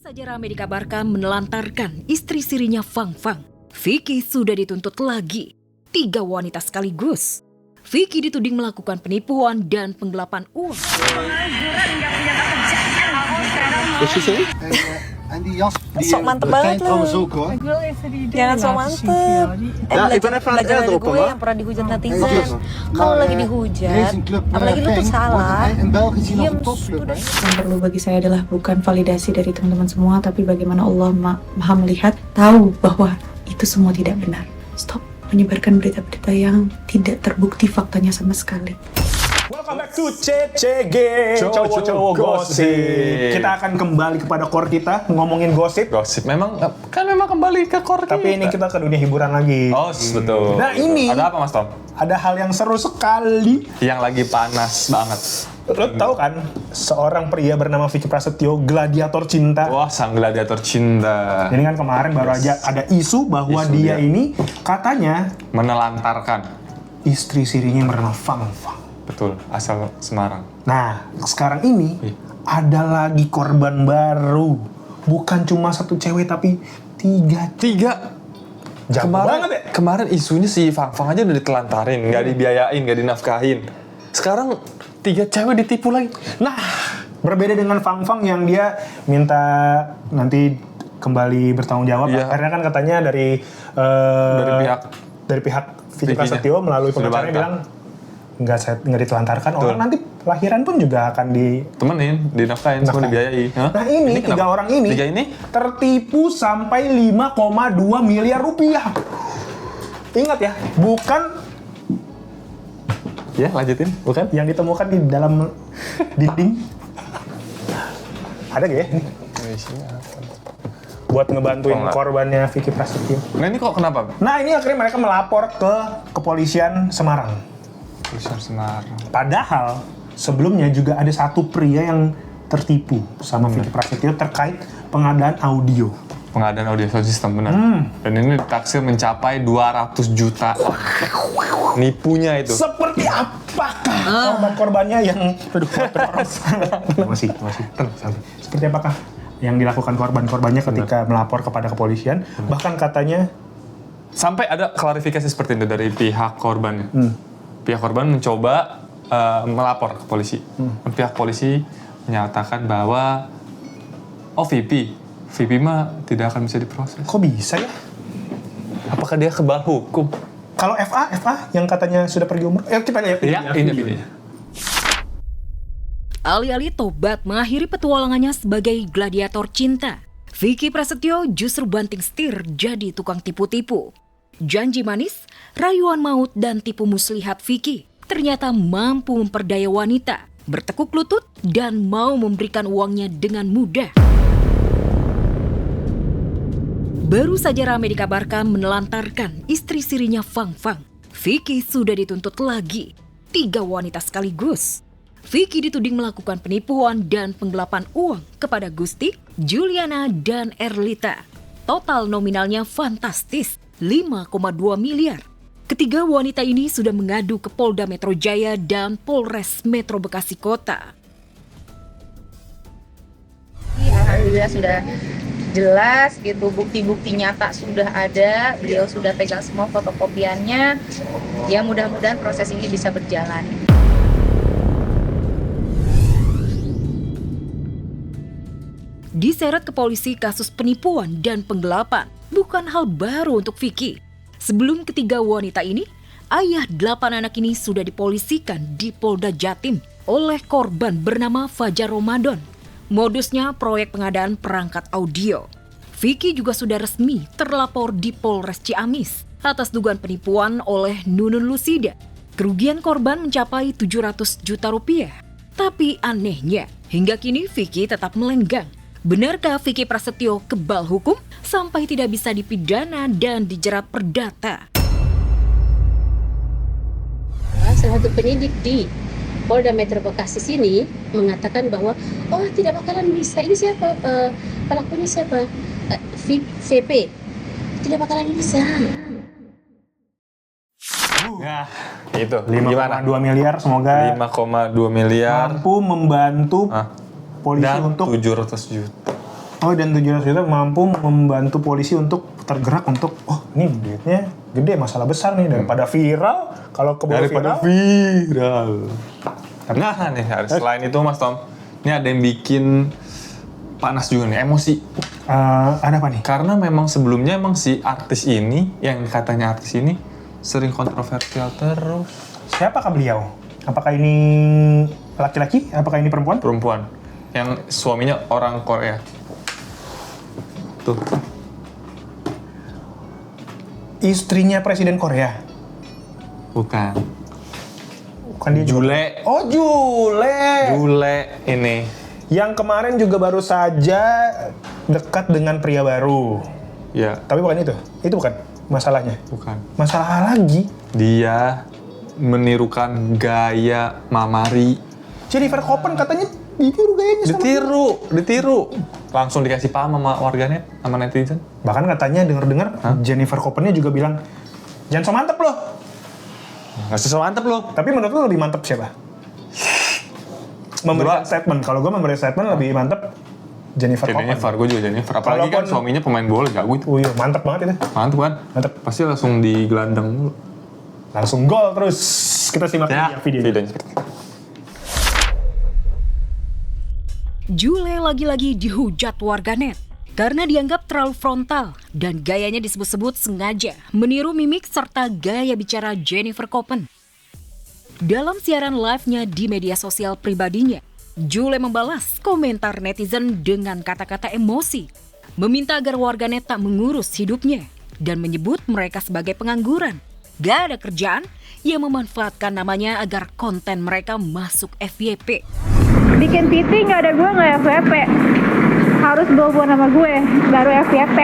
saja ramai dikabarkan menelantarkan istri sirinya Fang Fang. Vicky sudah dituntut lagi. 3 wanita sekaligus. Vicky dituding melakukan penipuan dan penggelapan uang. Sok mantep banget lu. Jangan sok mantep. Belajar dari gue yang pernah dihujat netizen. Kalau lagi dihujat, apalagi lu tuh salah, diam sudah. Yang perlu bagi saya adalah bukan validasi dari teman-teman semua, tapi bagaimana Allah maha melihat, tahu bahwa itu semua tidak benar. Stop menyebarkan berita-berita yang tidak terbukti faktanya sama sekali. Welcome back to CCG, cowok-cowok gosip. Kita akan kembali kepada core kita, ngomongin gosip. Gosip memang kembali ke core kita. Tapi ini kita ke dunia hiburan lagi. Oh, betul. Nah ini ada apa Mas Tom? Ada hal yang seru sekali. Yang lagi panas banget. Lo tau kan, seorang pria bernama Vicky Prasetyo, gladiator cinta. Wah, sang gladiator cinta. Jadi kan kemarin baru aja ada isu bahwa dia ini katanya menelantarkan istri sirinya yang bernama Fang Fang. Betul, asal Semarang. Nah, sekarang ini ada lagi korban baru. Bukan cuma 1 cewek, tapi 3. Jago banget ya? Kemarin isunya si Fang Fang aja udah ditelantarin, nggak dibiayain, nggak dinafkahin. Sekarang 3 cewek ditipu lagi. Nah, berbeda dengan Fang Fang yang dia minta nanti kembali bertanggung jawab. Iya. Karena kan katanya dari pihak Vicky Prasetyo melalui pengacaranya bilang nggak ditelantarkan. Betul. Orang nanti lahiran pun juga akan Temenin, dinafkahin, semua dibiayai. Hah? Nah ini 3 orang ini, 3 ini tertipu sampai 5,2 miliar rupiah. Ingat ya, bukan ya lanjutin, bukan? yang ditemukan di dalam dinding. Ada gak ya? Buat ngebantuin korbannya Vicky Prasetyo. Nah ini kok kenapa? Nah ini akhirnya mereka melapor ke kepolisian Semarang. Kepolisian Semarang. Padahal sebelumnya juga ada 1 pria yang tertipu sama Vicky Prasetyo terkait pengadaan audio. Pengadaan audio sound system, benar. Dan ini ditaksir mencapai 200 juta. Nipunya itu. Seperti apakah korban-korbannya yang... masih. Seperti apakah yang dilakukan korban-korbannya ketika melapor kepada kepolisian? Bahkan katanya... Sampai ada klarifikasi seperti itu dari pihak korbannya. Pihak korban mencoba melapor ke polisi. Pihak polisi menyatakan bahwa VP mah tidak akan bisa diproses. Kok bisa ya? Apakah dia kebal hukum? Kalau FA yang katanya sudah pergi umroh, kita lihat Ini videonya. Alih-alih tobat mengakhiri petualangannya sebagai gladiator cinta, Vicky Prasetyo justru banting setir jadi tukang tipu-tipu. Janji manis, rayuan maut, dan tipu muslihat Vicky ternyata mampu memperdaya wanita, bertekuk lutut, dan mau memberikan uangnya dengan mudah. Baru saja ramai dikabarkan menelantarkan istri sirinya Fang Fang. Vicky sudah dituntut lagi. 3 wanita sekaligus. Vicky dituding melakukan penipuan dan penggelapan uang kepada Gusti, Juliana, dan Erlita. Total nominalnya fantastis, 5,2 miliar. Ketiga wanita ini sudah mengadu ke Polda Metro Jaya dan Polres Metro Bekasi Kota. Alhamdulillah sudah jelas gitu, bukti-bukti nyata sudah ada, beliau sudah pegang semua fotokopiannya. Ya mudah-mudahan proses ini bisa berjalan. Diseret ke polisi kasus penipuan dan penggelapan bukan hal baru untuk Vicky. Sebelum ketiga wanita ini, ayah 8 anak ini sudah dipolisikan di Polda Jatim oleh korban bernama Fajar Ramadan. Modusnya proyek pengadaan perangkat audio. Vicky juga sudah resmi terlapor di Polres Ciamis atas dugaan penipuan oleh Nunun Lusida. Kerugian korban mencapai 700 juta rupiah. Tapi anehnya, hingga kini Vicky tetap melenggang. Benarkah Vicky Prasetyo kebal hukum sampai tidak bisa dipidana dan dijerat perdata? Salah satu penyidik di Polda Metro Bekasi sini mengatakan bahwa tidak bakalan bisa. Ini siapa? Pelakunya siapa? VP. Tidak bakalan bisa. Nah, Itu. 5,2 miliar semoga 5,2 miliar. mampu membantu polisi Dan untuk 700 juta. Oh, dan 700 juta mampu membantu polisi untuk tergerak untuk, oh ini duitnya gede, masalah besar nih, daripada viral. Kalau keburu viral. Nah nih, selain itu Mas Tom, ini ada yang bikin panas juga nih, emosi. Ada apa nih? Karena memang sebelumnya emang si artis ini, yang katanya artis ini, sering kontroversial terus. Siapakah beliau? Apakah ini laki-laki? Apakah ini perempuan? Perempuan. Yang suaminya orang Korea. Tuh. Istrinya Presiden Korea? Bukan. Bukan dia Jule. Oh, Jule. Jule ini. Yang kemarin juga baru saja dekat dengan pria baru. Ya. Tapi bukan itu. Itu bukan masalahnya. Bukan. Masalah lagi. Dia menirukan gaya Mamari. Jennifer Copen katanya ditiru gayanya sama Ditiru. Langsung dikasih paham sama warganet, sama netizen. Bahkan katanya dengar Jennifer Copennya juga bilang, jangan so mantep loh. Nggak so mantep loh. Tapi menurut lo lebih mantep siapa? Memberikan statement. Kalau gue memberi statement lebih mantep Jennifer Copen. Gue juga Jennifer. Apalagi kan suaminya pemain bola jago itu. Oh iya, mantep banget itu. Mantep kan? Mantep. Pasti langsung digelandang dulu. Langsung gol terus. Kita simak videonya. Jule lagi-lagi dihujat warganet karena dianggap terlalu frontal dan gayanya disebut-sebut sengaja meniru mimik serta gaya bicara Jennifer Copen. Dalam siaran live-nya di media sosial pribadinya, Jule membalas komentar netizen dengan kata-kata emosi, meminta agar warganet tak mengurus hidupnya, dan menyebut mereka sebagai pengangguran. Gak ada kerjaan, yang memanfaatkan namanya agar konten mereka masuk FYP. Bikin PT nggak ada gue nggak FYP, harus bawa nama gue baru FYP.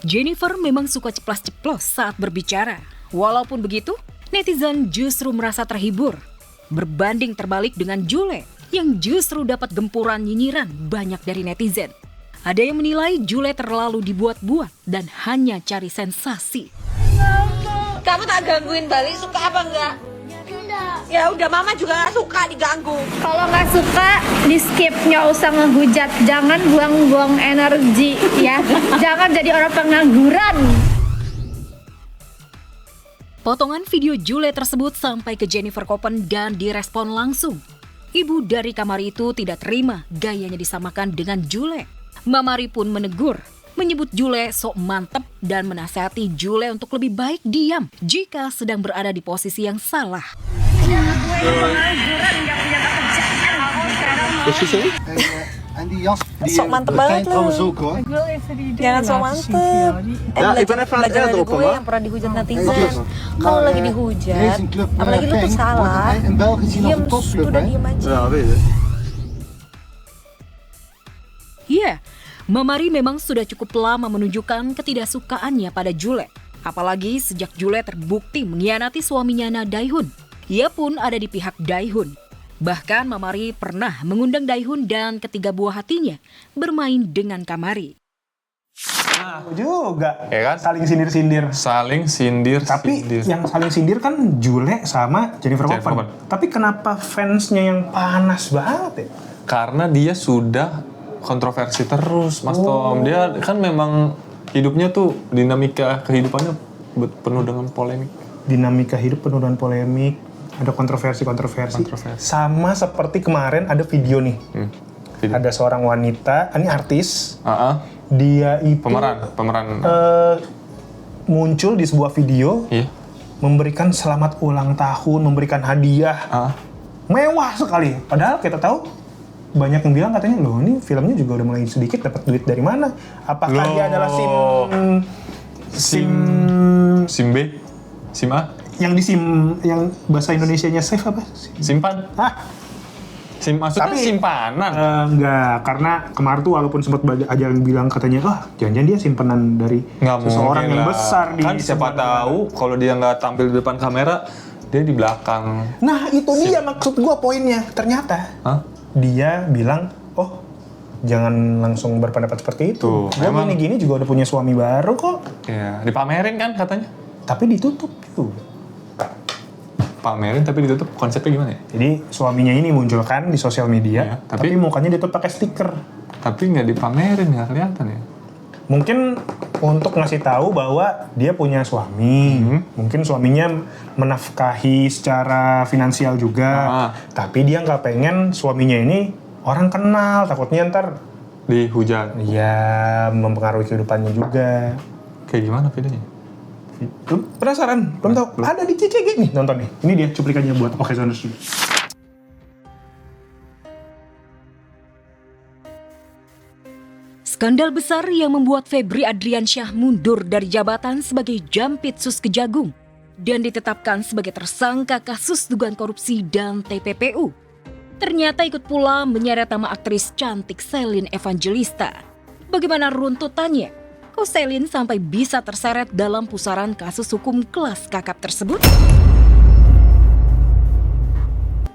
Jennifer memang suka ceplas-ceplos saat berbicara. Walaupun begitu, netizen justru merasa terhibur. Berbanding terbalik dengan Jule, yang justru dapat gempuran nyinyiran banyak dari netizen. Ada yang menilai Jule terlalu dibuat-buat dan hanya cari sensasi. Kamu tak gangguin balik, suka apa enggak? Ya udah, mama juga gak suka diganggu. Kalau nggak suka di skip, nggak usah ngehujat, jangan buang-buang energi ya, jangan jadi orang pengangguran. Potongan video Jule tersebut sampai ke Jennifer Copen dan direspon langsung. Ibu dari kamar itu tidak terima gayanya disamakan dengan Jule. Mamari pun menegur, menyebut Jule sok mantep dan menasihati Jule untuk lebih baik diam jika sedang berada di posisi yang salah. Sok mantep banget lu. Jangan sok mantep. Belajar dari gue yang pernah dihujat netizen. Kalau lagi dihujat, apalagi lu tuh salah, diam, udah diam aja. Iya, Mamari memang sudah cukup lama menunjukkan ketidaksukaannya pada Jule. Apalagi sejak Jule terbukti mengkhianati suaminya Na Dae-hun. Ia pun ada di pihak Dae-hun. Bahkan Mamari pernah mengundang Dae-hun dan ketiga buah hatinya bermain dengan Kamari. Nah, juga. Ya kan? Saling sindir-sindir. Saling sindir. Tapi yang saling sindir kan Jule sama Jennifer Copen. Tapi kenapa fansnya yang panas banget ya? Karena dia sudah kontroversi terus, Mas Tom. Dia kan memang hidupnya tuh dinamika kehidupannya penuh dengan polemik. Dinamika hidup penuh dengan polemik, ada kontroversi. Sama seperti kemarin ada video nih. Video. Ada seorang wanita, ini artis. Dia itu pemeran muncul di sebuah video, memberikan selamat ulang tahun, memberikan hadiah. Mewah sekali. Padahal kita tahu banyak yang bilang katanya, loh ini filmnya juga udah mulai sedikit dapat duit dari mana? Apakah dia adalah SIM B? SIM A? Yang bahasa Indonesianya save apa? Simpan? Maksudnya tapi, simpanan? Enggak, karena kemarin tuh walaupun sempat aja yang bilang katanya, jangan-jangan dia simpanan dari seseorang yang besar. Kan siapa tahu kalau dia nggak tampil di depan kamera, dia di belakang. Nah itu dia maksud gua poinnya. Ternyata dia bilang, jangan langsung berpendapat seperti itu. Gue gini-gini juga udah punya suami baru kok. Iya, dipamerin kan katanya. Tapi ditutup juga. dipamerin tapi ditutup, konsepnya gimana ya? Jadi suaminya ini munculkan di sosial media, tapi mukanya ditutup pakai stiker. Tapi nggak dipamerin, nggak kelihatan ya? Mungkin untuk ngasih tahu bahwa dia punya suami, mungkin suaminya menafkahi secara finansial juga, tapi dia nggak pengen suaminya ini orang kenal, takutnya ntar dihujat. Iya, mempengaruhi kehidupannya juga. Kayak gimana videonya? Lu penasaran? Belum tahu? Ada di CCG nih, nonton nih. Ini dia cuplikannya buat Occasioners. Skandal besar yang membuat Febri Adriansyah mundur dari jabatan sebagai Jampitsus Kejagung dan ditetapkan sebagai tersangka kasus dugaan korupsi dan TPPU. Ternyata ikut pula menyeret nama aktris cantik Celine Evangelista. Bagaimana runtutannya? Kok Celine sampai bisa terseret dalam pusaran kasus hukum kelas kakap tersebut?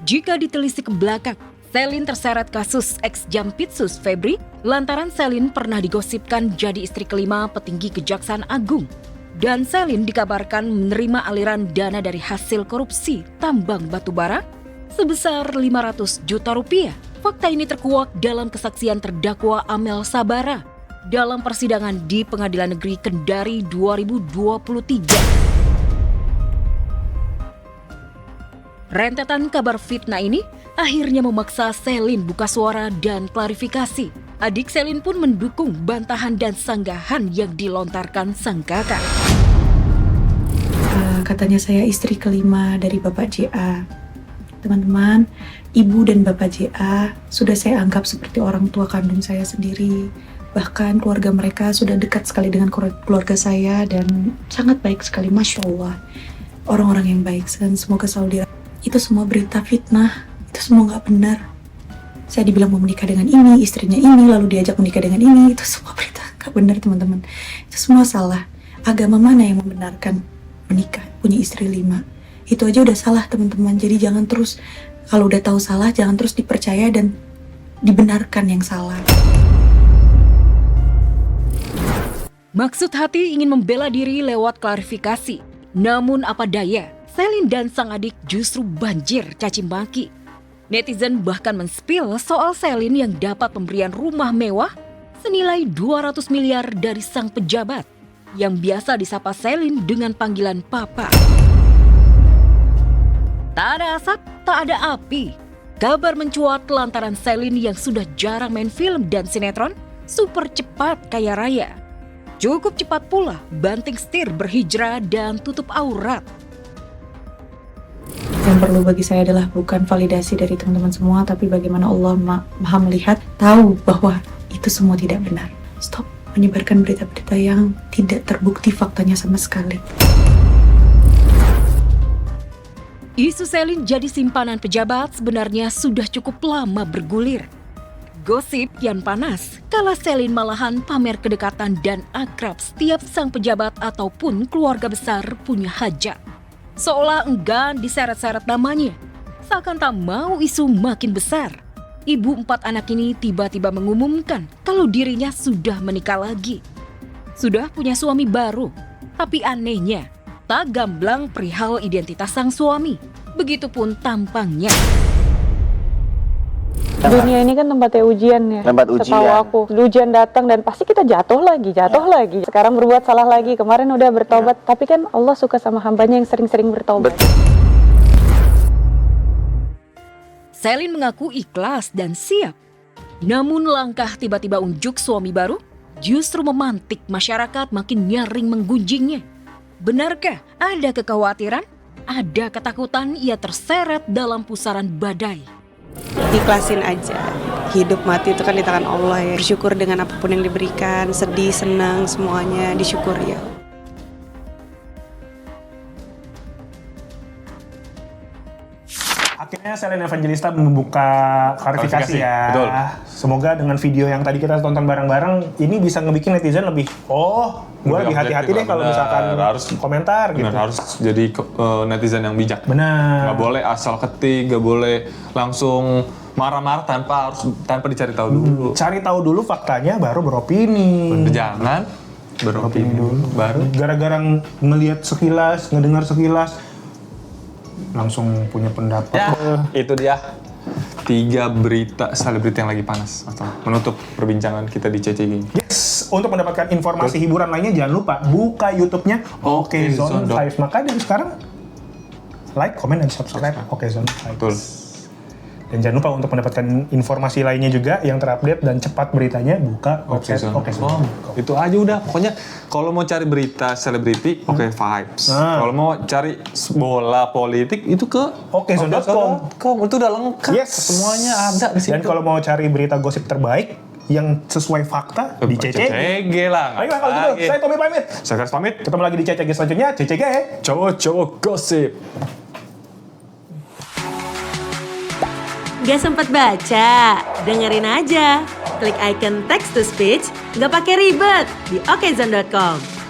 Jika ditelisik ke belakang, Celine terseret kasus ex-Jampitsus Febri lantaran Celine pernah digosipkan jadi istri kelima petinggi Kejaksaan Agung. Dan Celine dikabarkan menerima aliran dana dari hasil korupsi tambang batubara sebesar 500 juta rupiah. Fakta ini terkuak dalam kesaksian terdakwa Amel Sabara dalam persidangan di Pengadilan Negeri Kendari 2023. Rentetan kabar fitnah ini akhirnya memaksa Celine buka suara dan klarifikasi. Adik Celine pun mendukung bantahan dan sanggahan yang dilontarkan sang kakak. Katanya saya istri kelima dari Bapak JA. Teman-teman, ibu dan Bapak JA sudah saya anggap seperti orang tua kandung saya sendiri. Bahkan keluarga mereka sudah dekat sekali dengan keluarga saya dan sangat baik sekali, Masya Allah. Orang-orang yang baik, dan semoga selalu itu semua berita fitnah, itu semua nggak benar. Saya dibilang mau menikah dengan ini, istrinya ini, lalu diajak menikah dengan ini, itu semua berita nggak benar teman-teman. Itu semua salah. Agama mana yang membenarkan menikah, punya istri 5? Itu aja udah salah teman-teman. Jadi jangan terus, kalau udah tahu salah, jangan terus dipercaya dan dibenarkan yang salah. Maksud hati ingin membela diri lewat klarifikasi. Namun apa daya, Celine dan sang adik justru banjir caci maki. Netizen bahkan men-spill soal Celine yang dapat pemberian rumah mewah senilai 200 miliar dari sang pejabat yang biasa disapa Celine dengan panggilan Papa. Tak ada asap, tak ada api. Kabar mencuat lantaran Celine yang sudah jarang main film dan sinetron super cepat kaya raya. Cukup cepat pula banting setir berhijrah dan tutup aurat. Yang perlu bagi saya adalah bukan validasi dari teman-teman semua, tapi bagaimana Allah maha melihat, tahu bahwa itu semua tidak benar. Stop menyebarkan berita-berita yang tidak terbukti faktanya sama sekali. Isu Celine jadi simpanan pejabat sebenarnya sudah cukup lama bergulir. Gosip kian panas, kala Celine malahan pamer kedekatan dan akrab setiap sang pejabat ataupun keluarga besar punya hajat. Seolah enggan diseret-seret namanya, seakan tak mau isu makin besar. Ibu 4 anak ini tiba-tiba mengumumkan kalau dirinya sudah menikah lagi. Sudah punya suami baru, tapi anehnya, tak gamblang perihal identitas sang suami. Begitupun tampangnya. Dunia ini kan tempatnya ujian ya. Tempat ujian. Setahu aku, ujian datang dan pasti kita jatuh lagi. Sekarang berbuat salah lagi. Kemarin udah bertobat, tapi kan Allah suka sama hambanya yang sering-sering bertobat. Celine mengaku ikhlas dan siap. Namun langkah tiba-tiba unjuk suami baru justru memantik masyarakat makin nyaring menggunjingnya. Benarkah ada kekhawatiran? Ada ketakutan ia terseret dalam pusaran badai. Ikhlasin aja. Hidup mati itu kan di tangan Allah ya. Bersyukur dengan apapun yang diberikan, sedih, senang, semuanya disyukuri ya. Akhirnya Celine Evangelista membuka klarifikasi ya. Betul. Semoga dengan video yang tadi kita tonton bareng-bareng ini bisa ngebikin netizen lebih, gue lebih hati-hati deh kalau misalkan harus komentar gitu. Harus jadi netizen yang bijak. Benar. Gak boleh asal ketik, gak boleh langsung marah-marah tanpa dicari tahu dulu. Cari tahu dulu faktanya baru beropini. Jangan beropini dulu. Baru gara-gara ngelihat sekilas, ngedengar sekilas langsung punya pendapat. Ya, itu dia 3 berita selebriti yang lagi panas atau menutup perbincangan kita di CCG. Yes, untuk mendapatkan informasi hiburan lainnya jangan lupa buka YouTube-nya Okezone Vibes. Maka dari sekarang like, comment, dan subscribe Okezone Vibes. Betul. Dan jangan lupa untuk mendapatkan informasi lainnya juga yang terupdate dan cepat beritanya buka website Okezone. Itu aja udah. Pokoknya kalau mau cari berita selebriti, Vibes. Kalau mau cari bola politik itu ke Okezone.com. Itu udah lengkap. Yes. Semuanya ada di situ. Dan kalau mau cari berita gosip terbaik yang sesuai fakta di CCG lah. Ayo kalau gitu, saya Tommy pamit. Saya Kars pamit. Ketemu lagi di CCG selanjutnya. CCG. Cowok-cowok gosip. Gak sempat baca? Dengerin aja. Klik icon text to speech, gak pakai ribet di okezone.com.